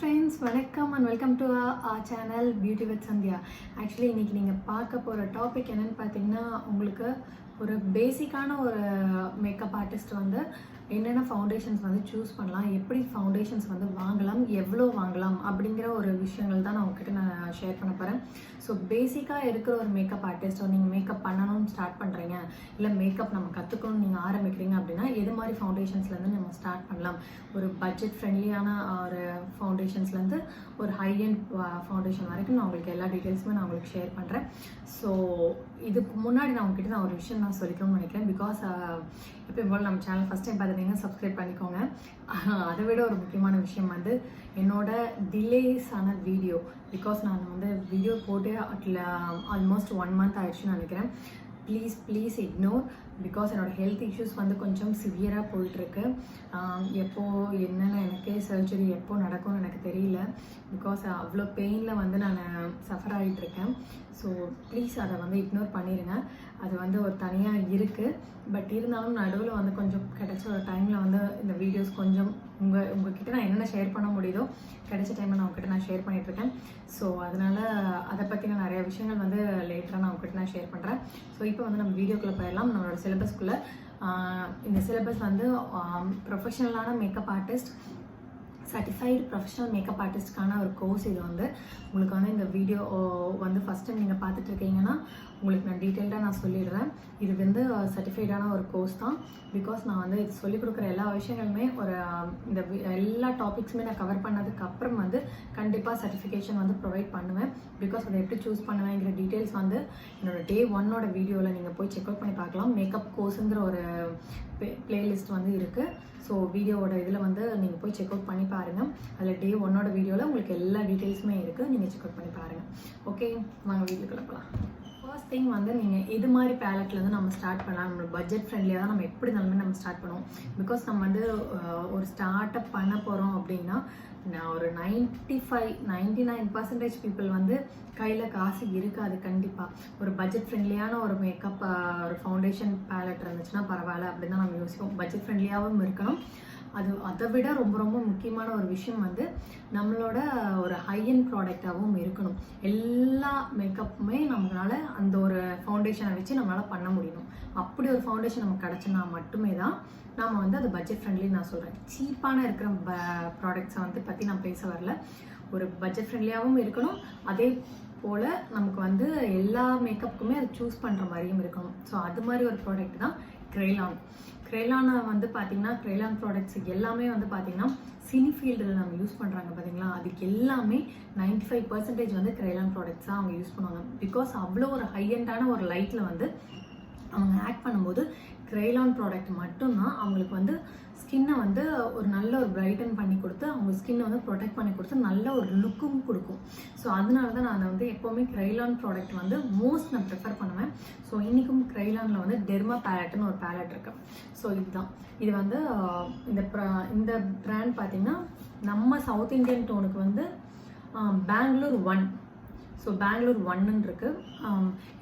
friends, welcome and welcome to our channel Beauty with Sandhiya. Actually இன்னைக்கு நீங்க பார்க்க போற டாபிக் என்னன்னு பார்த்தீங்கன்னா உங்களுக்கு ஒரு பேசிக்கான ஒரு மேக்கப் ஆர்டிஸ்ட் வந்து என்னென்ன ஃபவுண்டேஷன்ஸ் வந்து சூஸ் பண்ணலாம், எப்படி ஃபவுண்டேஷன்ஸ் வந்து வாங்கலாம், எவ்வளோ வாங்கலாம் அப்படிங்கிற ஒரு விஷயங்கள் தான் நான் உங்ககிட்ட நான் ஷேர் பண்ண போகிறேன். ஸோ பேசிக்காக இருக்கிற ஒரு மேக்கப் ஆர்டிஸ்ட்டோ நீங்கள் மேக்கப் பண்ணணும்னு ஸ்டார்ட் பண்ணுறீங்க, இல்லை மேக்கப் நம்ம கற்றுக்கணும்னு நீங்கள் ஆரம்பிக்கிறீங்க அப்படின்னா எது மாதிரி ஃபவுண்டேஷன்ஸ்லேருந்து நம்ம ஸ்டார்ட் பண்ணலாம். ஒரு பட்ஜெட் ஃப்ரெண்ட்லியான ஒரு ஃபவுண்டேஷன்ஸ்லேருந்து ஒரு ஹை அண்ட் ஃபவுண்டேஷன் வரைக்கும் நான் உங்களுக்கு எல்லா டீட்டெயில்ஸுமே நான் உங்களுக்கு ஷேர் பண்ணுறேன். ஸோ இதுக்கு முன்னாடி நான் உங்ககிட்ட நான் ஒரு விஷயம் நான் சொல்லிக்கணும்னு நினைக்கிறேன். பிகாஸ் எப்பயும் போல் நம்ம சேனல் ஃபஸ்ட் டைம் பார்த்துட்டீங்கன்னா சப்ஸ்கிரைப் பண்ணிக்கோங்க. அதை விட ஒரு முக்கியமான விஷயம் வந்து என்னோட டிலேஸ் ஆன வீடியோ. பிகாஸ் நான் வந்து வீடியோ போட்டு ஆல்மோஸ்ட் 1 month ஆயிடுச்சுன்னு நினைக்கிறேன். Please ignore. பிகாஸ் என்னோடய ஹெல்த் இஷ்யூஸ் வந்து கொஞ்சம் சிவியராக போயிட்டுருக்கு. எப்போது என்னென்ன எனக்கே சர்ஜரி எப்போ நடக்கும்னு எனக்கு தெரியல. பிகாஸ் அவ்வளோ பெயினில் வந்து நான் சஃபர் ஆகிட்டுருக்கேன். ஸோ ப்ளீஸ் அதை வந்து இக்னோர் பண்ணிடுங்க. அது வந்து ஒரு தனியாக இருக்குது. பட் இருந்தாலும் நடுவில் வந்து கொஞ்சம் கிடைச்ச ஒரு டைமில் வந்து இந்த வீடியோஸ் கொஞ்சம் உங்ககிட்ட நான் என்னென்ன ஷேர் பண்ண முடியுதோ கிடைச்ச டைமில் நான் உங்ககிட்ட நான் ஷேர் பண்ணிகிட்ருக்கேன். ஸோ அதனால் அதை பற்றின நிறைய விஷயங்கள் வந்து லேட்டராக நான் உங்ககிட்ட நான் ஷேர் பண்ணுறேன். ஸோ இப்போ வந்து நம்ம வீடியோக்குள்ளே போயிடலாம். நம்மளோட சிலபஸ்க்குள்ளே இந்த சிலபஸ் வந்து ப்ரொஃபஷனலான makeup artist, certified professional makeup ஆர்டிஸ்ட்கான ஒரு கோர்ஸ். இது வந்து உங்களுக்கு வந்து இந்த வீடியோ வந்து ஃபஸ்ட் டைம் நீங்கள் பார்த்துட்டு இருக்கீங்கன்னா உங்களுக்கு நான் டீட்டெயில்டாக நான் சொல்லிடுறேன். இது வந்து சர்டிஃபைடான ஒரு கோர்ஸ் தான். பிகாஸ் நான் வந்து இது சொல்லிக் கொடுக்குற எல்லா விஷயங்களுமே ஒரு இந்த எல்லா டாபிக்ஸுமே நான் கவர் பண்ணதுக்கு அப்புறம் வந்து கண்டிப்பாக சர்டிஃபிகேஷன் வந்து ப்ரொவைட் பண்ணுவேன். பிகாஸ் அதை எப்படி சூஸ் பண்ணுவேங்கிற டீட்டெயில்ஸ் வந்து என்னோட Day 1 வீடியோவில் நீங்கள் போய் செக் அவுட் பண்ணி பார்க்கலாம். மேக்கப் கோர்ஸுங்கிற ஒரு பிளேலிஸ்ட் வந்து இருக்குது. ஸோ வீடியோவோட இதில் வந்து நீங்கள் போய் செக் அவுட் பண்ணி பாருங்கள். அதில் Day 1 வீடியோவில் உங்களுக்கு எல்லா டீட்டெயில்ஸுமே இருக்குது. நீங்கள் செக் அவுட் பண்ணி பாருங்கள். ஓகே, வாங்க வீடியோக்குள்ள போகலாம். ஃபர்ஸ்ட் திங் வந்து நீங்கள் எது மாதிரி பேலட்லேருந்து நம்ம ஸ்டார்ட் பண்ணலாம். நம்ம பட்ஜெட் ஃப்ரெண்ட்லியாக தான் நம்ம எப்படி இருந்தாலுமே நம்ம ஸ்டார்ட் பண்ணுவோம். பிகாஸ் நம்ம வந்து ஒரு ஸ்டார்ட் அப் பண்ண போகிறோம் அப்படின்னா நான் ஒரு 99% பீப்புள் வந்து கையில் காசு இருக்காது. கண்டிப்பாக ஒரு பட்ஜெட் ஃப்ரெண்ட்லியான ஒரு மேக்கப் ஒரு ஃபவுண்டேஷன் பேலட் இருந்துச்சுன்னா பரவாயில்ல அப்படின்னு தான் நம்ம யோசிப்போம். பட்ஜெட் ஃப்ரெண்ட்லியாகவும் இருக்கணும். அதை விட ரொம்ப ரொம்ப முக்கியமான ஒரு விஷயம் வந்து நம்மளோட ஒரு ஹை அண்ட் ப்ராடக்டாகவும் இருக்கணும். எல்லா மேக்கப்புமே நம்மளால் அந்த ஒரு ஃபவுண்டேஷனை வச்சு நம்மளால் பண்ண முடியணும். அப்படி ஒரு ஃபவுண்டேஷன் நமக்கு கிடச்சுன்னா மட்டுமே தான் நாம் வந்து அது பட்ஜெட் ஃப்ரெண்ட்லி நான் சொல்கிறேன். சீப்பான இருக்கிற ப்ராடக்ட்ஸை வந்து பற்றி நான் பேச வரல. ஒரு பட்ஜெட் ஃப்ரெண்ட்லியாகவும் இருக்கணும், அதே போல் நமக்கு வந்து எல்லா மேக்கப்புக்குமே அது சூஸ் பண்ணுற மாதிரியும் இருக்கணும். ஸோ அது மாதிரி ஒரு ப்ராடக்ட் தான் க்ரெய்லானை வந்து பார்த்திங்கன்னா க்ரெய்லான் ப்ராடக்ட்ஸ் எல்லாமே வந்து பார்த்திங்கன்னா சினி ஃபீல்டில் நம்ம யூஸ் பண்ணுறாங்க பார்த்தீங்களா, அதுக்கு எல்லாமே 95% வந்து க்ரெய்லான் ப்ராடக்ட்ஸ் தான் அவங்க யூஸ் பண்ணுவாங்க. பிகாஸ் அவ்வளோ ஒரு ஹை எண்டான ஒரு லைட்டில் வந்து அவங்க ஆக்ட் பண்ணும்போது க்ரெய்லான் ப்ராடக்ட் மட்டும்தான் அவங்களுக்கு வந்து ஸ்கின்னை வந்து ஒரு நல்ல ஒரு பிரைட்டன் பண்ணி கொடுத்து அவங்க ஸ்கின்னை வந்து ப்ரொடெக்ட் பண்ணி கொடுத்து நல்ல ஒரு லுக்கும் கொடுக்கும். ஸோ அதனால தான் நான் வந்து எப்போவுமே க்ரெய்லான் ப்ராடக்ட் வந்து மோஸ்ட் நான் ப்ரிஃபர் பண்ணுவேன். ஸோ இன்றைக்கும் க்ரெய்லானில் வந்து டெர்மா பேலட்னு ஒரு பேலட் இருக்குது. ஸோ இதுதான் இது வந்து இந்த பிராண்ட் பார்த்திங்கன்னா நம்ம சவுத் இந்தியன் டோனுக்கு வந்து பெங்களூர் 1. ஸோ பெங்களூர் 1 இருக்குது.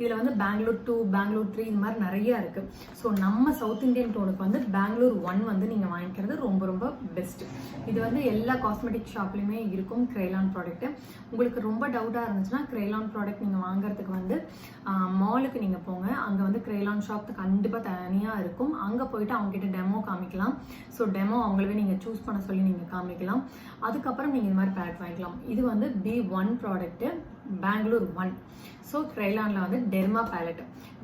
இதில் வந்து பெங்களூர் 2, பெங்களூர் 3 இது மாதிரி நிறையா இருக்குது. ஸோ நம்ம சவுத் இந்தியன் டோனுக்கு வந்து பெங்களூர் 1 வந்து நீங்கள் வாங்கிக்கிறது ரொம்ப ரொம்ப பெஸ்ட்டு. இது வந்து எல்லா காஸ்மெட்டிக் ஷாப்லேயுமே இருக்கும் க்ரெய்லான் ப்ராடக்ட்டு. உங்களுக்கு ரொம்ப டவுட்டாக இருந்துச்சுன்னா க்ரெய்லான் ப்ராடக்ட் நீங்கள் வாங்குறதுக்கு வந்து மாலுக்கு நீங்கள் போங்க. அங்கே வந்து க்ரெய்லான் ஷாப் கண்டிப்பாக தனியாக இருக்கும். அங்கே போயிட்டு அவங்ககிட்ட டெமோ காமிக்கலாம். ஸோ டெமோ அவங்களவே நீங்கள் சூஸ் பண்ண சொல்லி நீங்கள் காமிக்கலாம். அதுக்கப்புறம் நீங்கள் இது மாதிரி பேலட் வாங்கிக்கலாம். இது வந்து B1 ப்ராடக்ட்டு, பெங்களூர் 1. ஸோ க்ரெய்லானில் வந்து டெர்மா பேலட்,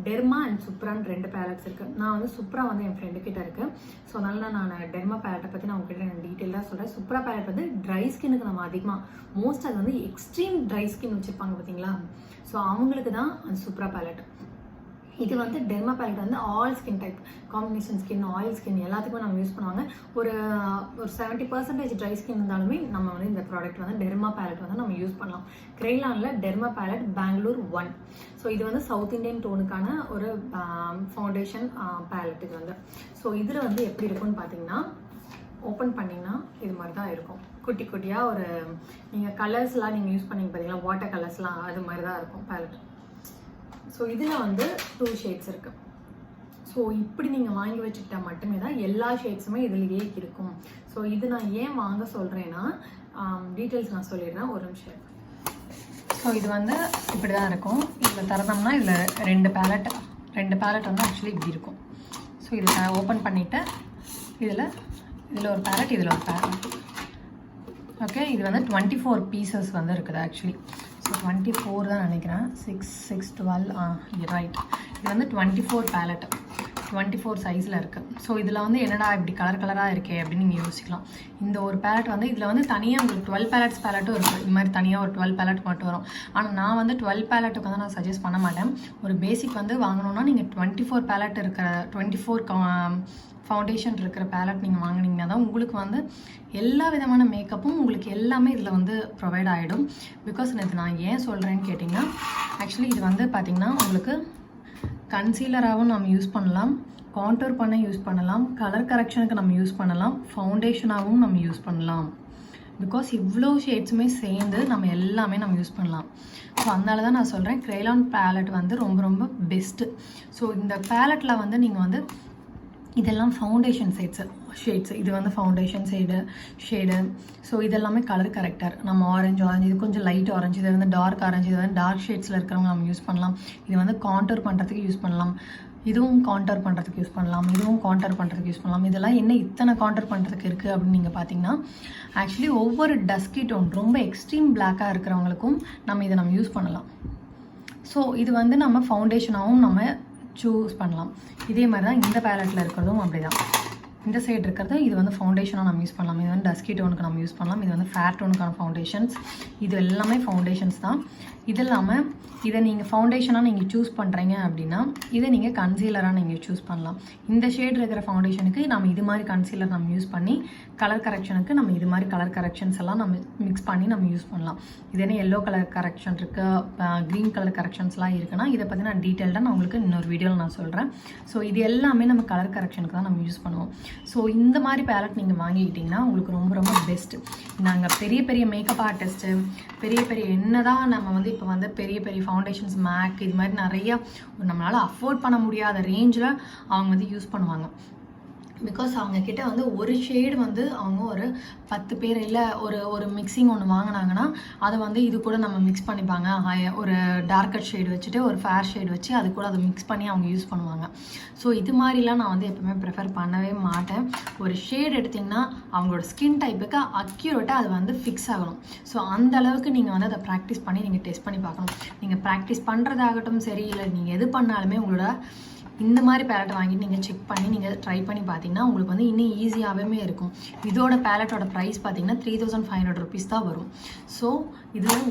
டெர்மா அண்ட் சுப்ரான்னு 2 பேலட்ஸ் இருக்குது. நான் வந்து சுப்ரா வந்து என் ஃப்ரெண்டு கிட்ட இருக்குது. ஸோ அதனால நான் டெர்மா பேலட்டை பற்றி நான் உங்ககிட்ட நான் டீட்டெயிலாக சொல்கிறேன். சுப்ரா பேலட் வந்து ட்ரை ஸ்கின்னுக்கு நம்ம அதிகமாக மோஸ்ட் அது வந்து எக்ஸ்ட்ரீம் ட்ரை ஸ்கின் வச்சுருப்பாங்க பார்த்தீங்களா, ஸோ அவங்களுக்கு தான் அந்த சுப்ரா பேலட். இது வந்து டெர்மா பேலட் வந்து all skin type, combination skin, oil skin எல்லாத்துக்குமே நம்ம யூஸ் பண்ணுவாங்க. ஒரு 70% ட்ரை ஸ்கின் இருந்தாலுமே நம்ம வந்து இந்த ப்ராடக்ட் வந்து டெர்மா பேலட் வந்து நம்ம யூஸ் பண்ணலாம். க்ரெய்லானில் டெர்மா பேலட் பெங்களூர் 1. ஸோ இது வந்து சவுத் இந்தியன் டோனுக்கான ஒரு ஃபவுண்டேஷன் பேலட் இது வந்து. ஸோ இதில் வந்து எப்படி இருக்குன்னு பார்த்தீங்கன்னா ஓப்பன் பண்ணிங்கன்னா இது மாதிரி தான் இருக்கும். குட்டி குட்டியாக ஒரு நீங்கள் கலர்ஸ்லாம் நீங்கள் யூஸ் பண்ணிங்க பார்த்தீங்களா, வாட்டர் கலர்ஸ்லாம் அது மாதிரி தான் இருக்கும் பேலட். ஸோ இதில் வந்து 2 ஷேட்ஸ் இருக்குது. ஸோ இப்படி நீங்கள் வாங்கி வச்சுக்கிட்டா மட்டுமே தான் எல்லா ஷேட்ஸுமே இதுலேயே இருக்கும். ஸோ இது நான் ஏன் வாங்க சொல்கிறேன்னா டீட்டெயில்ஸ் நான் சொல்லிடுறேன், ஒரு நிமிஷம். ஸோ இது வந்து இப்படி தான் இருக்கும். இதில் திறந்தோம்னா இதில் ரெண்டு பேலட் வந்து ஆக்சுவலி இப்படி இருக்கும். ஸோ இதை ஓப்பன் பண்ணிவிட்டு இதில் ஒரு பேலட், இதில் ஒரு பேலட். ஓகே, இது வந்து 24 பீசஸ் வந்து இருக்குது ஆக்சுவலி. ஸோ 24 தான் நினைக்கிறேன், 6 6 12 ரைட். இது வந்து 24 பேலட், 24 சைஸில் இருக்குது. ஸோ இதில் வந்து என்னடா இப்படி கலராக இருக்கே அப்படின்னு நீங்கள் யோசிக்கலாம். இந்த ஒரு பேலட் வந்து இதில் வந்து தனியாக உங்களுக்கு 12 பேலட்டும் இருக்குது. இது மாதிரி தனியாக ஒரு 12 பேலட் மட்டும் வரும். ஆனால் நான் வந்து 12 பேலட்டுக்கு வந்து நான் சஜஸ்ட் பண்ண மாட்டேன். ஒரு பேசிக் வந்து வாங்கணுன்னா நீங்கள் 24 பேலட் இருக்கிற 24 ஃபவுண்டேஷன் இருக்கிற பேலட் நீங்கள் வாங்கினீங்கன்னா தான் உங்களுக்கு வந்து எல்லா விதமான மேக்கப்பும் உங்களுக்கு எல்லாமே இதில் வந்து ப்ரொவைட் ஆகிடும். பிகாஸ் இது நான் ஏன் சொல்கிறேன்னு கேட்டிங்கன்னா, ஆக்சுவலி இது வந்து பார்த்திங்கன்னா உங்களுக்கு கன்சீலராகவும் நம்ம யூஸ் பண்ணலாம், கான்டூர் பண்ண யூஸ் பண்ணலாம், கலர் கரெக்ஷனுக்கு நம்ம யூஸ் பண்ணலாம், ஃபவுண்டேஷனாகவும் நம்ம யூஸ் பண்ணலாம். பிகாஸ் இவ்வளோ ஷேட்ஸுமே சேர்ந்து நம்ம எல்லாமே நம்ம யூஸ் பண்ணலாம். ஸோ அதனால தான் நான் சொல்கிறேன் கிரெய்லான் பேலட் வந்து ரொம்ப ரொம்ப பெஸ்ட்டு. ஸோ இந்த பேலட்டில் வந்து நீங்கள் வந்து இதெல்லாம் ஃபவுண்டேஷன் ஷேட்ஸு இது வந்து ஃபவுண்டேஷன் ஷேடு. ஸோ இதெல்லாமே கலர் கரெக்டர். நம்ம ஆரஞ்சு இது கொஞ்சம் லைட் ஆரஞ்சு, இது வந்து டார்க் ஆரஞ்சு, இது வந்து டார்க் ஷேட்ஸில் இருக்கிறவங்க நம்ம யூஸ் பண்ணலாம். இது வந்து கான்டூர் பண்ணுறதுக்கு யூஸ் பண்ணலாம், இதுவும் கான்டூர் பண்ணுறதுக்கு யூஸ் பண்ணலாம், இதுவும் கான்டூர் பண்ணுறதுக்கு யூஸ் பண்ணலாம். இதெல்லாம் என்ன இத்தனை கான்டூர் பண்ணுறதுக்கு இருக்குது அப்படின்னு நீங்கள் பார்த்தீங்கன்னா, ஆக்சுவலி ஒவ்வொரு டஸ்கி டோன் ரொம்ப எக்ஸ்ட்ரீம் பிளாக்காக இருக்கிறவங்களுக்கும் நம்ம யூஸ் பண்ணலாம். ஸோ இது வந்து நம்ம ஃபவுண்டேஷனாகவும் நம்ம சூஸ் பண்ணலாம். இதே மாதிரி தான் இந்த பேலட்டில் இருக்கிறதும் அப்படி தான். இந்த சைடு இருக்கிறது இது வந்து ஃபவுண்டேஷனாக நம்ம யூஸ் பண்ணலாம், இது வந்து டஸ்கி டோனுக்கு நம்ம யூஸ் பண்ணலாம், இது வந்து ஃபேர் டோனுக்கான ஃபவுண்டேஷன்ஸ். இது எல்லாமே ஃபவுண்டேஷன்ஸ் தான். இது இல்லாமல் இதை நீங்கள் ஃபவுண்டேஷனாக நீங்கள் சூஸ் பண்ணுறீங்க அப்படின்னா இதை நீங்கள் கன்சீலராக நீங்கள் சூஸ் பண்ணலாம். இந்த ஷேட் இருக்கிற ஃபவுண்டேஷனுக்கு நம்ம இது மாதிரி கன்சீலர் நம்ம யூஸ் பண்ணி, கலர் கரெக்ஷனுக்கு நம்ம இது மாதிரி கலர் கரெக்ஷன்ஸ் எல்லாம் நம்ம மிக்ஸ் பண்ணி நம்ம யூஸ் பண்ணலாம். இது என்ன எல்லோ கலர் கரெக்ஷன் இருக்குது, க்ரீன் கலர் கரெக்ஷன்ஸ்லாம் இருக்குன்னா இதை பற்றி நான் டீட்டெயில்டாக நான் உங்களுக்கு இன்னொரு வீடியோவில் நான் சொல்கிறேன். ஸோ இது எல்லாமே நம்ம கலர் கரெக்ஷனுக்கு தான் நம்ம யூஸ் பண்ணுவோம். ஸோ இந்த மாதிரி பேலட் நீங்கள் வாங்கிக்கிட்டிங்கன்னா உங்களுக்கு ரொம்ப ரொம்ப பெஸ்ட்டு. நாங்கள் பெரிய பெரிய மேக்கப் ஆர்டிஸ்ட்டு, பெரிய என்ன தான் நம்ம வந்து இப்போ வந்து பெரிய ஃபவுண்டேஷன்ஸ் மேக் இது மாதிரி நிறையா நம்மளால் அஃபோர்ட் பண்ண முடியாத ரேஞ்சில் அவங்க வந்து யூஸ் பண்ணுவாங்க. பிகாஸ் அவங்கக்கிட்ட வந்து ஒரு ஷேடு வந்து அவங்க ஒரு 10 பேர் இல்லை ஒரு மிக்சிங் ஒன்று வாங்கினாங்கன்னா அதை வந்து இது கூட நம்ம மிக்ஸ் பண்ணிப்பாங்க. ஒரு டார்க்கர் ஷேடு வச்சுட்டு ஒரு ஃபேர் ஷேடு வச்சு அது கூட அதை மிக்ஸ் பண்ணி அவங்க யூஸ் பண்ணுவாங்க. ஸோ இது மாதிரிலாம் நான் வந்து எப்பவுமே ப்ரிஃபர் பண்ணவே மாட்டேன். ஒரு ஷேடு எடுத்திங்கன்னா அவங்களோட ஸ்கின் டைப்புக்கு அக்யூரேட்டாக அது வந்து ஃபிக்ஸ் ஆகணும். ஸோ அந்த அளவுக்கு நீங்கள் வந்து அதை ப்ராக்டிஸ் பண்ணி நீங்கள் டெஸ்ட் பண்ணி பார்க்கணும். நீங்கள் ப்ராக்டிஸ் பண்ணுறதாகட்டும் சரி, இல்லை நீங்கள் எது பண்ணாலுமே உங்களோட இந்த மாதிரி பேலட் வாங்கிட்டு நீங்கள் செக் பண்ணி நீங்கள் ட்ரை பண்ணி பார்த்தீங்கன்னா உங்களுக்கு வந்து இன்னும் ஈஸியாகவே இருக்கும். இதோட பேலட்டோட ப்ரைஸ் பார்த்தீங்கன்னா 3500 rupees தான் வரும். ஸோ இதில்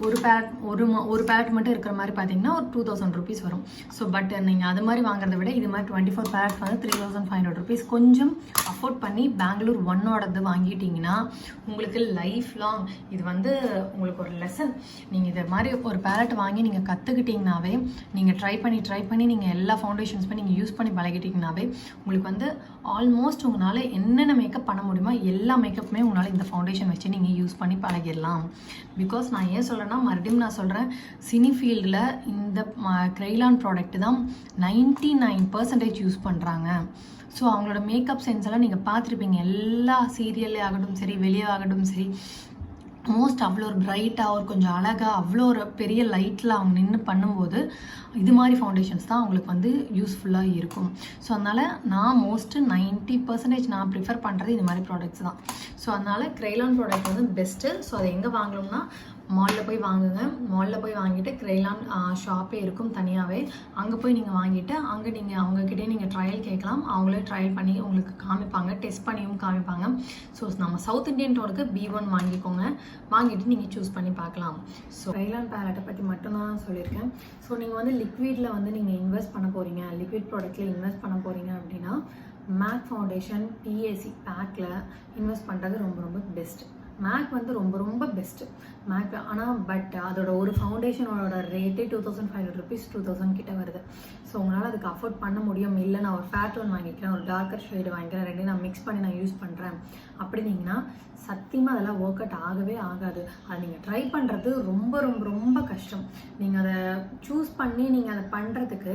ஒரு பேலட் மட்டும் இருக்கிற மாதிரி பார்த்தீங்கன்னா ஒரு 2000 rupees வரும். ஸோ பட் நீங்கள் அது மாதிரி வாங்குறத விட இது மாதிரி 24 பேலட் வந்து 3500 rupees கொஞ்சம் அஃபோர்ட் பண்ணி பெங்களூர் ஒன்னோடது வாங்கிட்டீங்கன்னா உங்களுக்கு லைஃப் லாங் இது வந்து உங்களுக்கு ஒரு லெசன். நீங்கள் இது மாதிரி ஒரு பேலட் வாங்கி நீங்கள் கற்றுக்கிட்டிங்கனாவே நீங்கள் ட்ரை பண்ணி நீங்கள் எல்லா ஃபவுண்டேஷன்ஸுமே நீங்கள் யூஸ் பண்ணி பழகிட்டிங்கனாவே உங்களுக்கு வந்து ஆல்மோஸ்ட் உங்களால் என்னென்ன மேக்கப் பண்ண முடியுமோ எல்லா மேக்கப்புமே உங்களால் இந்த ஃபவுண்டேஷன் வச்சு நீங்கள் யூஸ் பண்ணி பழகிடலாம். பிகாஸ் நான் ஏன் சொல்கிறேன்னா, மறுபடியும் நான் சொல்கிறேன், சினி ஃபீல்டில் இந்த கிரெய்லான் ப்ராடக்ட் தான் 99% யூஸ் பண்ணுறாங்க. ஸோ அவங்களோட மேக்கப் சென்ஸ் எல்லாம் நீங்கள் பார்த்துருப்பீங்க. எல்லா சீரியல்லே ஆகட்டும் சரி, வெளியே ஆகட்டும் சரி, அவ்வளோ ஒரு பிரைட்டாக ஒரு கொஞ்சம் அழகாக அவ்வளோ ஒரு பெரிய லைட்டில் அவங்க நின்று பண்ணும்போது இது மாதிரி ஃபவுண்டேஷன்ஸ் தான் அவங்களுக்கு வந்து யூஸ்ஃபுல்லாக இருக்கும். ஸோ அதனால் நான் 90% நான் ப்ரிஃபர் பண்ணுறது இது மாதிரி ப்ராடக்ட்ஸ் தான். ஸோ அதனால் கிரெய்லான் ப்ராடக்ட் வந்து பெஸ்ட்டு. ஸோ அதை எங்கே வாங்கணும்னா மாலில் போய் வாங்குங்க. மாலில் போய் வாங்கிட்டு கிரெய்லான் ஷாப்பே இருக்கும் தனியாகவே, அங்கே போய் நீங்கள் வாங்கிட்டு அங்கே நீங்கள் அவங்கக்கிட்டே நீங்கள் ட்ரையல் கேட்கலாம். அவங்களே ட்ரையல் பண்ணி உங்களுக்கு காமிப்பாங்க, டெஸ்ட் பண்ணியும் காமிப்பாங்க. ஸோ நம்ம சவுத் இண்டியன் டோனுக்கு B1 வாங்கிக்கோங்க, வாங்கிட்டு நீங்கள் சூஸ் பண்ணி பார்க்கலாம். ஸோ கிரெய்லான் பேலட்டை பற்றி மட்டும்தான் நான் சொல்லியிருக்கேன். ஸோ நீங்கள் வந்து லிக்விடில் வந்து நீங்கள் இன்வெஸ்ட் பண்ண போகிறீங்க, லிக்விட் ப்ராடக்ட்டில் இன்வெஸ்ட் பண்ண போகிறீங்க அப்படின்னா மேக் ஃபவுண்டேஷன் PAC பேக்கில் இன்வெஸ்ட் பண்ணுறது ரொம்ப ரொம்ப பெஸ்ட்டு. மேக் வந்து ரொம்ப ரொம்ப பெஸ்ட்டு மேக். ஆனால் பட் அதோட ஒரு ஃபவுண்டேஷனோட ரேட்டே 2500 rupees 2000 கிட்ட வருது. ஸோ உங்களால் அதுக்கு அஃபோர்ட் பண்ண முடியும். இல்லை நான் ஒரு ஃபேர் டோன் வாங்கிக்கிறேன், ஒரு டார்க்கர் ஷேடு வாங்கிக்கிறேன், ரெண்டையும் நான் மிக்ஸ் பண்ணி நான் யூஸ் பண்ணுறேன் அப்படின்னீங்கன்னா சத்தியமாக அதெல்லாம் ஒர்க் அவுட் ஆகவே ஆகாது. அதை நீங்கள் ட்ரை பண்ணுறது ரொம்ப ரொம்ப ரொம்ப கஷ்டம். நீங்கள் அதை சூஸ் பண்ணி நீங்கள் அதை பண்ணுறதுக்கு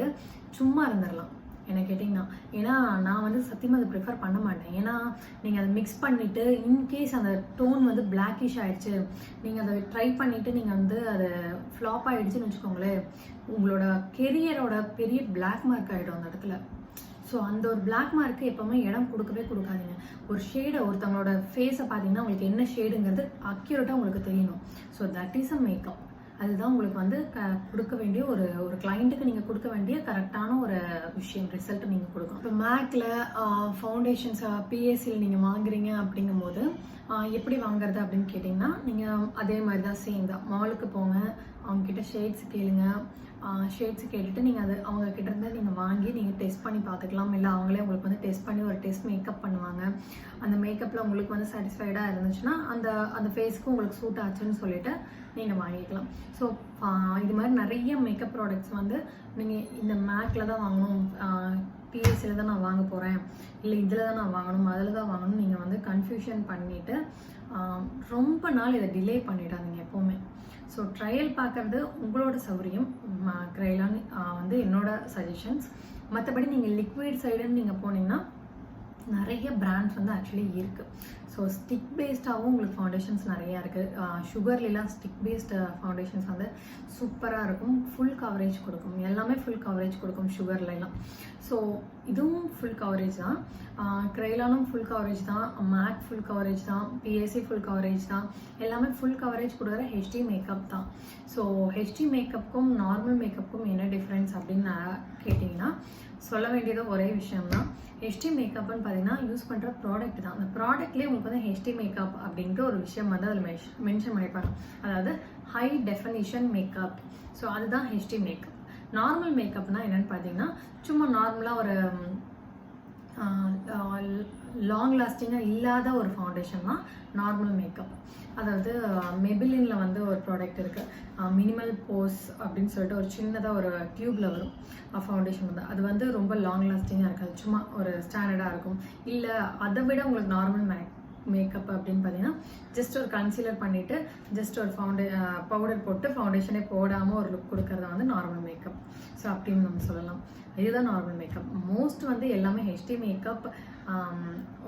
சும்மா இருந்துடலாம். என்ன கேட்டிங்கன்னா. ஏன்னா நான் வந்து சத்தியமாக அதை ப்ரிஃபர் பண்ண மாட்டேன். ஏன்னா நீங்கள் அதை மிக்ஸ் பண்ணிவிட்டு இன்கேஸ் அந்த டோன் வந்து பிளாக்கிஷ் ஆகிடுச்சு, நீங்கள் அதை ட்ரை பண்ணிவிட்டு நீங்கள் வந்து அதை ஃப்ளாப் ஆகிடுச்சுன்னு வச்சுக்கோங்களேன், உங்களோட கெரியரோட பெரிய பிளாக் மார்க் ஆகிடும் அந்த இடத்துல. ஸோ அந்த ஒரு பிளாக் மார்க்கு எப்போவுமே இடம் கொடுக்கவே கொடுக்காதீங்க. ஒரு ஷேடை ஒருத்தவங்களோட ஃபேஸை பார்த்தீங்கன்னா உங்களுக்கு என்ன ஷேடுங்கிறது அக்யூரேட்டாக உங்களுக்கு தெரியணும். So that is a makeup. அதுதான் உங்களுக்கு வந்து கொடுக்க வேண்டிய ஒரு கிளைண்ட்டுக்கு நீங்கள் கொடுக்க வேண்டிய கரெக்டான ஒரு விஷயம், ரிசல்ட் நீங்கள் கொடுக்கணும். இப்போ மேக்கில் ஃபவுண்டேஷன்ஸ் பிஎஸ்சியில் நீங்கள் வாங்குறீங்க அப்படிங்கும்போது எப்படி வாங்குறது அப்படின்னு கேட்டிங்கன்னா, நீங்கள் அதே மாதிரி தான் சேம் தான். மாலுக்கு போங்க, அவங்கக்கிட்ட ஷேட்ஸ் கேளுங்க. ஷேட்ஸ் கேட்டுட்டு நீங்கள் அது அவங்க கிட்டேருந்து நீங்கள் வாங்கி நீங்கள் டெஸ்ட் பண்ணி பார்த்துக்கலாம். இல்லை அவங்களே உங்களுக்கு வந்து டெஸ்ட் பண்ணி ஒரு டெஸ்ட் மேக்கப் பண்ணுவாங்க. அந்த மேக்கப்பில் உங்களுக்கு வந்து சாட்டிஸ்ஃபைடாக இருந்துச்சுன்னா அந்த ஃபேஸ்க்கு உங்களுக்கு சூட் ஆச்சுன்னு சொல்லிட்டு நீங்கள் வாங்கிக்கலாம். ஸோ இது மாதிரி நிறைய மேக்கப் ப்ராடக்ட்ஸ் வந்து நீங்கள் இந்த மேக்கில் தான் வாங்கணும், பிஎஸ்சியில் தான் நான் வாங்க போகிறேன், இல்லை இதில் தான் நான் வாங்கணும், அதில் தான் வாங்கணும், நீங்கள் வந்து கன்ஃபியூஷன் பண்ணிவிட்டு ரொம்ப நாள் இதை டிலே பண்ணிடாதீங்க எப்போவுமே. ஸோ ட்ரையல் பார்க்குறது உங்களோட சௌரியம், க்ரைலான்னு வந்து என்னோட சஜஷன்ஸ். மற்றபடி நீங்கள் லிக்விட் சைடுன்னு நீங்கள் போனீங்கன்னா நிறைய பிராண்ட்ஸ் வந்து ஆக்சுவலி இருக்குது. ஸோ ஸ்டிக் பேஸ்டாகவும் உங்களுக்கு ஃபவுண்டேஷன்ஸ் நிறையா இருக்குது. சுகர்லாம் ஸ்டிக் பேஸ்டு ஃபவுண்டேஷன்ஸ் வந்து சூப்பராக இருக்கும், ஃபுல் கவரேஜ் கொடுக்கும், எல்லாமே ஃபுல் கவரேஜ் கொடுக்கும் சுகர்லாம். ஸோ இதுவும் ஃபுல் கவரேஜ் தான், க்ரைலானும் ஃபுல் கவரேஜ் தான், மேக் ஃபுல் கவரேஜ் தான், பிஎஸ்சி ஃபுல் கவரேஜ் தான், எல்லாமே ஃபுல் கவரேஜ் கொடுக்குற ஹெச்டி மேக்கப் தான். ஸோ ஹெச்டி மேக்கப்புக்கும் நார்மல் மேக்கப்புக்கும் என்ன டிஃப்ரென்ஸ் அப்படின்னு கேட்டிங்கன்னா, சொல்ல வேண்டியது ஒரே விஷயம்தான். ஹெச்டி மேக்கப்னு பார்த்தீங்கன்னா யூஸ் பண்ணுற ப்ராடக்ட் தான். அந்த ப்ராடக்ட்லேயே உங்களுக்கு வந்து ஹெச்டி மேக்கப் அப்படின்ட்டு ஒரு விஷயம் வந்து அதில் மென்ஷன் பண்ணியிருப்பாங்க, அதாவது ஹை டெஃபினிஷன் மேக்கப். ஸோ அதுதான் ஹெச்டி மேக்கப். நார்மல் மேக்கப்னா என்னென்னு பார்த்தீங்கன்னா, சும்மா நார்மலாக ஒரு லாங் லாஸ்டிங்காக இல்லாத ஒரு ஃபவுண்டேஷன் தான் நார்மல் மேக்கப். அதாவது மெபிலினில் வந்து ஒரு ப்ராடக்ட் இருக்குது, மினிமல் போஸ் அப்படின்னு சொல்லிட்டு ஒரு சின்னதாக ஒரு டியூப்பில் வரும் ஃபவுண்டேஷன் வந்து. அது வந்து ரொம்ப லாங் லாஸ்டிங்காக இருக்காது, சும்மா ஒரு ஸ்டாண்டர்டாக இருக்கும். இல்லை அதை விட உங்களுக்கு நார்மல் மேக்கப் அப்படின்னு பார்த்தீங்கன்னா, ஜஸ்ட் ஒரு கன்சீலர் பண்ணிவிட்டு ஜஸ்ட் ஒரு பவுடர் போட்டு ஃபவுண்டேஷனே போடாமல் ஒரு லுக் கொடுக்கறத வந்து நார்மல் மேக்கப். ஸோ அப்படின்னு நம்ம சொல்லலாம். இதுதான் நார்மல் மேக்கப். மோஸ்ட் வந்து எல்லாமே ஹெச்டி மேக்கப்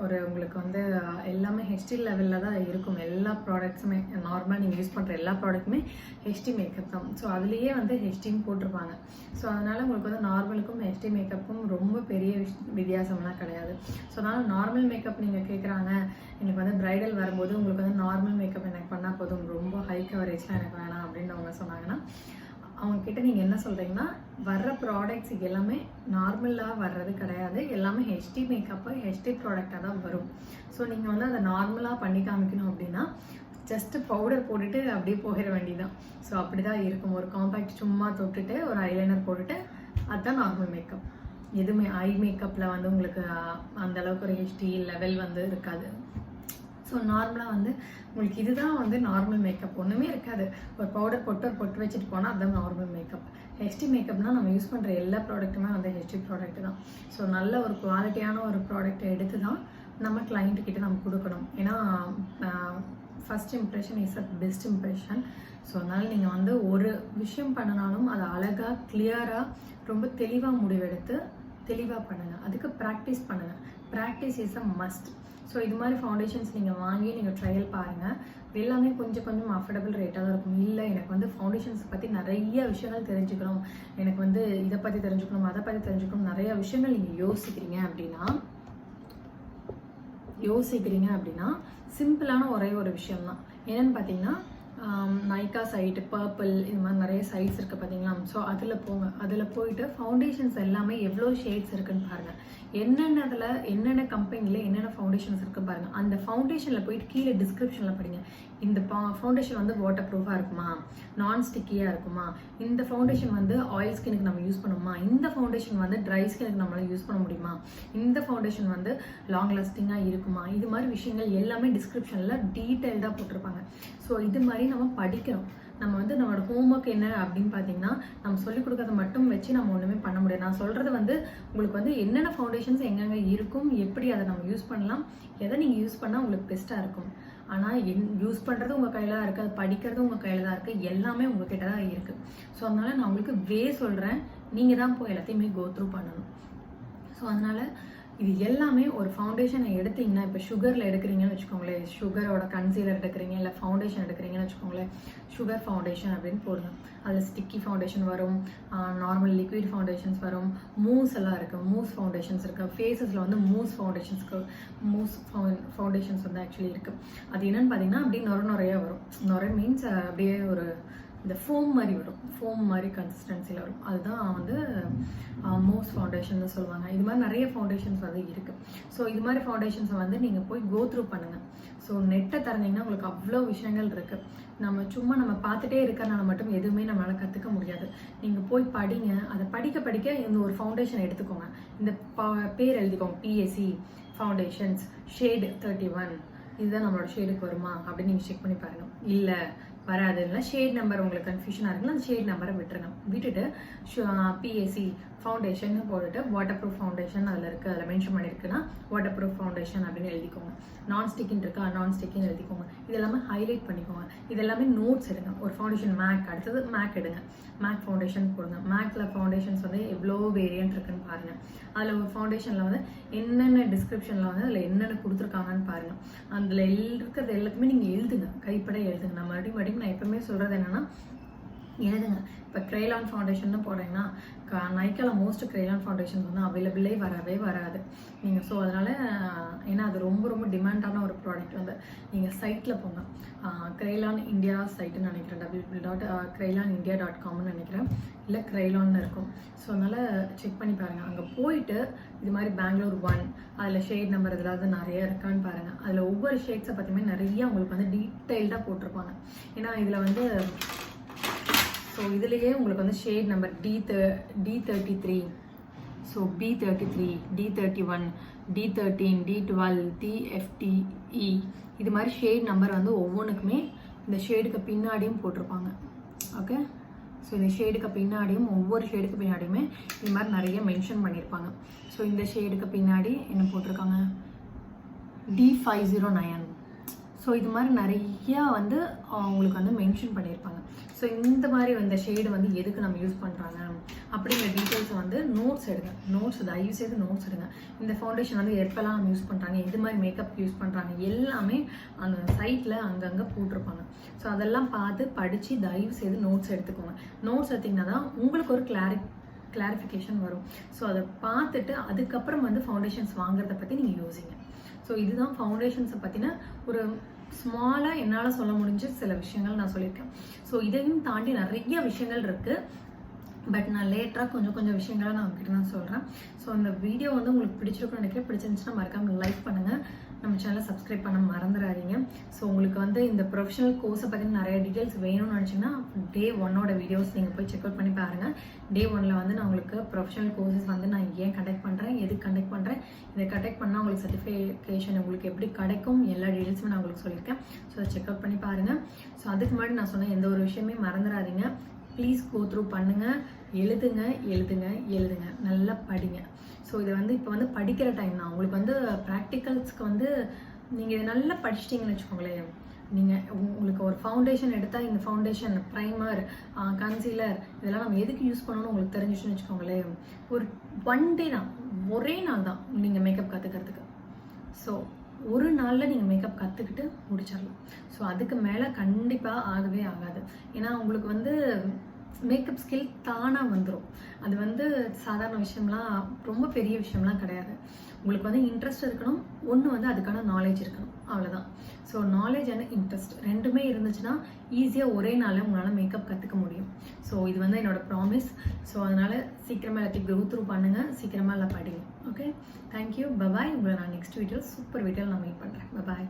ஒரு உங்களுக்கு வந்து எல்லாமே ஹெச்டி லெவலில் தான் இருக்கும். எல்லா ப்ராடக்ட்ஸுமே நார்மலாக நீங்கள் யூஸ் பண்ணுற எல்லா ப்ராடக்ட்டுமே ஹெச்டி மேக்கப் தான். ஸோ அதுலேயே வந்து ஹெச்டின்னு போட்டிருப்பாங்க. ஸோ அதனால் உங்களுக்கு வந்து நார்மலுக்கும் ஹெச்டி மேக்கப்பும் ரொம்ப பெரிய வித்தியாசம்லாம் கிடையாது. ஸோ அதனால் நார்மல் மேக்கப் நீங்கள் கேட்குறாங்க, எனக்கு வந்து ப்ரைடல் வரும்போது உங்களுக்கு வந்து நார்மல் மேக்கப் எனக்கு பண்ணால் போதும், ரொம்ப ஹை கவரேஜ்லாம் எனக்கு வேணாம் அப்படின்னு அவங்க சொன்னாங்கன்னா, அவங்கக்கிட்ட நீங்கள் என்ன சொல்கிறீங்கன்னா, வர்ற ப்ராடக்ட்ஸ் எல்லாமே நார்மலாக வர்றது கிடையாது, எல்லாமே ஹெச்டி மேக்கப்பு ஹெச்டி ப்ராடக்டாக தான் வரும். ஸோ நீங்கள் வந்து அதை நார்மலாக பண்ணி காமிக்கணும் அப்படின்னா ஜஸ்ட்டு பவுடர் போட்டுட்டு அப்படியே போயிட வேண்டியதான். ஸோ அப்படி தான் இருக்கும். ஒரு காம்பேக்ட் சும்மா தொட்டுட்டு ஒரு ஐலைனர் போட்டுட்டு அதுதான் நார்மல் மேக்கப். எதுவுமே ஐ மேக்கப்பில் வந்து உங்களுக்கு அந்தளவுக்கு ஒரு ஹெச்டி லெவல் வந்து இருக்காது. ஸோ நார்மலாக வந்து உங்களுக்கு இதுதான் வந்து நார்மல் மேக்கப், ஒன்றுமே இருக்காது. ஒரு பவுடர் போட்டு ஒரு பொட்டு வச்சுட்டு போனால் அதுதான் நார்மல் மேக்கப். ஹெச்டி மேக்கப்னால் நம்ம யூஸ் பண்ணுற எல்லா ப்ராடக்ட்டுமே வந்து ஹெச்டி ப்ராடக்ட் தான். ஸோ நல்ல ஒரு குவாலிட்டியான ஒரு ப்ராடக்ட்டை எடுத்து தான் நம்ம கிளைண்ட்டுக்கிட்ட நம்ம கொடுக்கணும். ஏன்னா first impression is a best impression. So அதனால் நீங்கள் வந்து ஒரு விஷயம் பண்ணினாலும் அதை அழகாக கிளியராக ரொம்ப தெளிவாக முடிவெடுத்து தெளிவாக பண்ணுங்கள். அதுக்கு ப்ராக்டிஸ் பண்ணுங்கள். Practice is a must. So இது மாதிரி ஃபவுண்டேஷன்ஸ் நீங்கள் வாங்கி நீங்கள் ட்ரையல் பாருங்கள். எல்லாமே கொஞ்சம் கொஞ்சம் அஃபோர்டபுள் ரேட்டாக தான் இருக்கும். இல்லை எனக்கு வந்து ஃபவுண்டேஷன்ஸ் பற்றி நிறைய விஷயங்கள் தெரிஞ்சுக்கணும், எனக்கு வந்து இதை பற்றி தெரிஞ்சுக்கணும், அதை பற்றி தெரிஞ்சுக்கணும், நிறைய விஷயங்கள் நீங்கள் யோசிக்கிறீங்க அப்படின்னா சிம்பிளான ஒரே ஒரு விஷயம் தான். என்னென்னு பார்த்தீங்கன்னா, நைக்கா சைட், பர்பிள், இது மாதிரி நிறைய சைட்ஸ் இருக்குது பார்த்தீங்களா. ஸோ அதில் போங்க. அதில் போயிட்டு ஃபவுண்டேஷன்ஸ் எல்லாமே எவ்வளோ ஷேட்ஸ் இருக்குன்னு பாருங்கள். என்னென்ன கம்பெனியில் என்னென்ன ஃபவுண்டேஷன்ஸ் இருக்குது பாருங்கள். அந்த ஃபவுண்டேஷனில் போயிட்டு கீழே டிஸ்கிரிப்ஷனில் படிங்க. இந்த ஃபவுண்டேஷன் வந்து வாட்டர் ப்ரூஃபாக இருக்குமா, நான் ஸ்டிக்கியாக இருக்குமா, இந்த ஃபவுண்டேஷன் வந்து ஆயில் ஸ்கினுக்கு நம்ம யூஸ் பண்ணுமா, இந்த ஃபவுண்டேஷன் வந்து ட்ரை ஸ்கினுக்கு நம்மளால் யூஸ் பண்ண முடியுமா, இந்த ஃபவுண்டேஷன் வந்து லாங் லாஸ்டிங்காக இருக்குமா, இது மாதிரி விஷயங்கள் எல்லாமே டிஸ்கிரிப்ஷனில் டீட்டெயில்டாக போட்டிருப்பாங்க. ஸோ இது மாதிரி நம்ம படிக்கிறோம். நம்ம வந்து நம்மளோட ஹோம்ஒர்க் என்ன அப்படின்னு பார்த்தீங்கன்னா, நம்ம சொல்லிக் கொடுக்கறத மட்டும் வச்சு நம்ம ஒன்றுமே பண்ண முடியாது. நான் சொல்கிறது வந்து உங்களுக்கு வந்து என்னென்ன ஃபவுண்டேஷன்ஸ் எங்கெங்கே இருக்கும், எப்படி அதை நம்ம யூஸ் பண்ணலாம், எதை நீங்கள் யூஸ் பண்ணால் உங்களுக்கு பெஸ்ட்டாக இருக்கும். ஆனால் யூஸ் பண்ணுறது உங்கள் கையில் தான் இருக்குது, அது படிக்கிறது உங்கள் கையில் தான் இருக்குது, எல்லாமே உங்கள் கிட்ட தான் இருக்குது. ஸோ அதனால் நான் உங்களுக்கு சொல்கிறேன், நீங்கள் தான் போய் எல்லாத்தையுமே கோ த்ரூ பண்ணணும். ஸோ அதனால் இது எல்லாமே ஒரு ஃபவுண்டேஷனை எடுத்தீங்கன்னா, இப்போ சுகரில் எடுக்கிறீங்கன்னு வச்சுக்கோங்களேன், சுகரோட கன்சீலர் எடுக்கிறீங்க, இல்லை ஃபவுண்டேஷன் எடுக்கிறீங்கன்னு வச்சுக்கோங்களேன், சுகர் ஃபவுண்டேஷன் அப்படின்னு போடுங்க. அதில் ஸ்டிக்கி ஃபவுண்டேஷன் வரும், நார்மல் லிக்விட் ஃபவுண்டேஷன்ஸ் வரும், மூஸ் எல்லாம் இருக்குது, மூஸ் ஃபவுண்டேஷன்ஸ் இருக்குது. ஃபேஸஸில் வந்து மூஸ் ஃபவுண்டேஷன்ஸ் வந்து ஆக்சுவலி இருக்குது. அது என்னென்னு பார்த்தீங்கன்னா அப்படியே நுரையா வரும். நுரை மீன்ஸ் அப்படியே ஒரு இந்த ஃபோம் மாதிரி வரும், ஃபோம் மாதிரி கன்சிஸ்டன்சியில் வரும். அதுதான் வந்து மூஸ் ஃபவுண்டேஷன் சொல்லுவாங்க. இது மாதிரி நிறைய ஃபவுண்டேஷன்ஸ் வந்து இருக்குது. ஸோ இது மாதிரி ஃபவுண்டேஷன்ஸை வந்து நீங்கள் போய் கோ த்ரூ பண்ணுங்கள். ஸோ நெட்டை திறந்தீங்கன்னா உங்களுக்கு அவ்வளோ விஷயங்கள் இருக்குது. நம்ம பார்த்துட்டே இருக்கிறனால மட்டும் எதுவுமே நம்மளால் கற்றுக்க முடியாது. நீங்கள் போய் படிங்க. அதை படிக்க இந்த ஒரு ஃபவுண்டேஷன் எடுத்துக்கோங்க. இந்த பேர் எழுதிக்கோங்க, பிஎஸ்சி ஃபவுண்டேஷன்ஸ் ஷேடு 31. இதுதான் நம்மளோட ஷேடுக்கு வருமா அப்படின்னு நீங்கள் செக் பண்ணி பாருங்கள். இல்லை வராது, இல்லை ஷேட் நம்பர் உங்களுக்கு கன்ஃபியூஷனாக இருக்குன்னா அந்த ஷேட் நம்பரை விட்டுட்டு பிஎஸ்சி ஃபவுண்டேஷன் போட்டுட்டு வாட்டர் ப்ரூஃப் ஃபவுண்டேஷன் அதில் இருக்குது, அதில் மென்ஷன் பண்ணியிருக்குன்னா வாட்டர் ப்ரூஃப் ஃபவுண்டேஷன் அப்படின்னு எழுதிக்கோங்க. நான் ஸ்டிக்கின்னு இருக்கா, நான் ஸ்டிக்கின்னு எழுதிக்கோங்க. இதெல்லாமே ஹைலைட் பண்ணிக்கோங்க. இதெல்லாமே நோட்ஸ் எடுங்க. ஒரு ஃபவுண்டேஷன் மேக், அடுத்தது மேக் எடுங்க, மேக் ஃபவுண்டேஷன் போடுங்க. மேக்கில் ஃபவுண்டேஷன்ஸ் வந்து எவ்வளோ வேரியன்ட் இருக்குன்னு பாருங்கள். அதில் ஒரு ஃபவுண்டேஷனில் வந்து என்னென்ன டிஸ்கிரிப்ஷனில் வந்து அதில் என்னென்ன கொடுத்துருக்காங்கன்னு பாருங்கள். அதில் இருக்கிறது எல்லாத்தையுமே நீங்கள் எழுதுங்க, கைப்பட எழுதுங்க. நான் மறுபடியும் நான் எப்பவுமே சொல்கிறது என்னென்னா எழுதுங்க. இப்போ க்ரெய்லான் ஃபவுண்டேஷன் போடுறீங்கன்னா நைக்கால மோஸ்ட் க்ரெய்லான் ஃபவுண்டேஷன்ஸ் வந்து அவைலபிளே வராது நீங்கள். ஸோ அதனால் ஏன்னா அது ரொம்ப டிமாண்டான ஒரு ப்ராடக்ட். வந்து நீங்கள் சைட்டில் போங்க, க்ரெய்லான் இந்தியா சைட்டுன்னு நினைக்கிறேன், www.craylonindia.comனு நினைக்கிறேன், இல்லை க்ரெய்லான்னு இருக்கும். ஸோ அதனால் செக் பண்ணி பாருங்கள். அங்கே போயிட்டு இது மாதிரி பெங்களூர் 1 அதில் ஷேட் நம்பர் ஏதாவது நிறைய இருக்கான்னு பாருங்கள். அதில் ஒவ்வொரு ஷேட்ஸை பற்றியுமே நிறைய உங்களுக்கு வந்து டீட்டெயில்டாக போட்டிருப்பாங்க. ஏன்னா இதில் வந்து ஸோ இதுலேயே உங்களுக்கு வந்து shade number D33, so B33, D31, D13, D12, DFTE இது மாதிரி ஷேட் நம்பர் வந்து ஒவ்வொன்றுக்குமே இந்த ஷேடுக்கு பின்னாடியும் போட்டிருப்பாங்க. ஓகே, ஸோ இந்த ஷேடுக்கு பின்னாடியும் ஒவ்வொரு ஷேடுக்கு பின்னாடியுமே இது மாதிரி நிறைய மென்ஷன் பண்ணியிருப்பாங்க. ஸோ இந்த ஷேடுக்கு பின்னாடி என்ன போட்டிருக்காங்க, D509. ஸோ இது மாதிரி நிறையா வந்து அவங்களுக்கு வந்து மென்ஷன் பண்ணியிருப்பாங்க. ஸோ இந்த மாதிரி இந்த ஷேடு வந்து எதுக்கு நம்ம யூஸ் பண்ணுறாங்க அப்படிங்கிற டீட்டெயில்ஸை வந்து நோட்ஸ் எடுங்க. தயவு செய்து நோட்ஸ் எடுங்க. இந்த ஃபவுண்டேஷன் வந்து எப்போல்லாம் நம்ம யூஸ் பண்ணுறாங்க, எது மாதிரி மேக்கப் யூஸ் பண்ணுறாங்க எல்லாமே அந்த சைட்டில் அங்கங்கே போட்டிருப்பாங்க. ஸோ அதெல்லாம் பார்த்து படித்து தயவு செய்து நோட்ஸ் எடுத்துக்கோங்க. நோட்ஸ் எடுத்திங்கன்னா தான் உங்களுக்கு ஒரு கிளாரிஃபிகேஷன் வரும். ஸோ அதை பார்த்துட்டு அதுக்கப்புறம் வந்து ஃபவுண்டேஷன்ஸ் வாங்குறத பற்றி நீங்கள் யோசிங்க. ஸோ இதுதான் ஃபவுண்டேஷன்ஸை பற்றின ஒரு ஸ்மாலாக என்னால் சொல்ல முடிஞ்ச சில விஷயங்கள் நான் சொல்லியிருக்கேன். ஸோ இதையும் தாண்டி நிறைய விஷயங்கள் இருக்குது. பட் நான் லேட்டராக கொஞ்சம் விஷயங்களை நான் உங்ககிட்ட நான் சொல்கிறேன். ஸோ இந்த வீடியோ வந்து உங்களுக்கு பிடிச்சிருக்குன்னு நினைக்கிறேன். பிடிச்சிருந்துச்சுன்னா மறக்காமல் லைக் பண்ணுங்கள், நம்ம சேனலை சப்ஸ்கிரைப் பண்ண மறந்துடாதீங்க. ஸோ உங்களுக்கு வந்து இந்த ப்ரொஃபஷனல் கோர்ஸை பற்றி நிறைய டீட்டெயில்ஸ் வேணும்னு நினச்சிங்கன்னா Day 1 வீடியோஸ் நீங்கள் போய் செக் அவுட் பண்ணி பாருங்கள். Day 1 வந்து நான் உங்களுக்கு ப்ரொஃபஷனல் கோர்சஸ் வந்து நான் ஏன் கண்டக்ட் பண்ணுறேன், எதுக்கு கண்டக்ட் பண்ணுறேன், இதை கண்டக்ட் பண்ணால் உங்களுக்கு சர்டிஃபிகேஷன் உங்களுக்கு எப்படி கிடைக்கும், எல்லா டீட்டெயில்ஸுமே நான் உங்களுக்கு சொல்லியிருக்கேன். ஸோ அதை செக் அவுட் பண்ணி பாருங்கள். ஸோ அதுக்கு முன்னாடி நான் சொன்ன எந்த ஒரு விஷயமே மறந்துடாதீங்க. ப்ளீஸ் கோ த்ரூ பண்ணுங்கள், எழுதுங்க, நல்லா படிங்க. ஸோ இதை வந்து இப்போ வந்து படிக்கிற டைம் தான். உங்களுக்கு வந்து ப்ராக்டிகல்ஸ்க்கு வந்து நீங்கள் இதை நல்லா படிச்சிட்டிங்கன்னு வச்சுக்கோங்களேன். நீங்கள் உங்களுக்கு ஒரு ஃபவுண்டேஷன் எடுத்தால் இந்த ஃபவுண்டேஷன், ப்ரைமர், கன்சீலர் இதெல்லாம் நம்ம எதுக்கு யூஸ் பண்ணணும்னு உங்களுக்கு தெரிஞ்சிச்சுன்னு வச்சுக்கோங்களேன். ஒரு 1 day தான், ஒரே நாள் தான் நீங்கள் மேக்கப் கற்றுக்கிறதுக்கு. ஸோ ஒரு நாளில் நீங்கள் மேக்கப் கற்றுக்கிட்டு முடிச்சிடலாம். ஸோ அதுக்கு மேலே கண்டிப்பாக ஆகவே ஆகாது. ஏன்னா உங்களுக்கு வந்து மேக்கப் ஸ்கில் தானாக வந்துடும். அது வந்து சாதாரண விஷயம்லாம், ரொம்ப பெரிய விஷயம்லாம் கிடையாது. உங்களுக்கு வந்து இன்ட்ரெஸ்ட் இருக்கணும், ஒன்று வந்து அதுக்கான நாலேஜ் இருக்கணும், அவ்வளோதான். ஸோ நாலேஜ் அண்ட் இன்ட்ரெஸ்ட் ரெண்டுமே இருந்துச்சுன்னா ஈஸியாக ஒரே நாளில் உங்களால் மேக்கப் கற்றுக்க முடியும். ஸோ இது வந்து என்னோட ப்ராமிஸ். ஸோ அதனால் சீக்கிரமாக எல்லாத்தையும் கோ த்ரூ பண்ணுங்கள், சீக்கிரமாக எல்லாம் படிங்க. Okay, thank you, bye bye. உங்களை நான் நெக்ஸ்ட் வீடியோவில் சூப்பர் வீடியோவில் நான் மீட் பண்ணுறேன். பபாய்.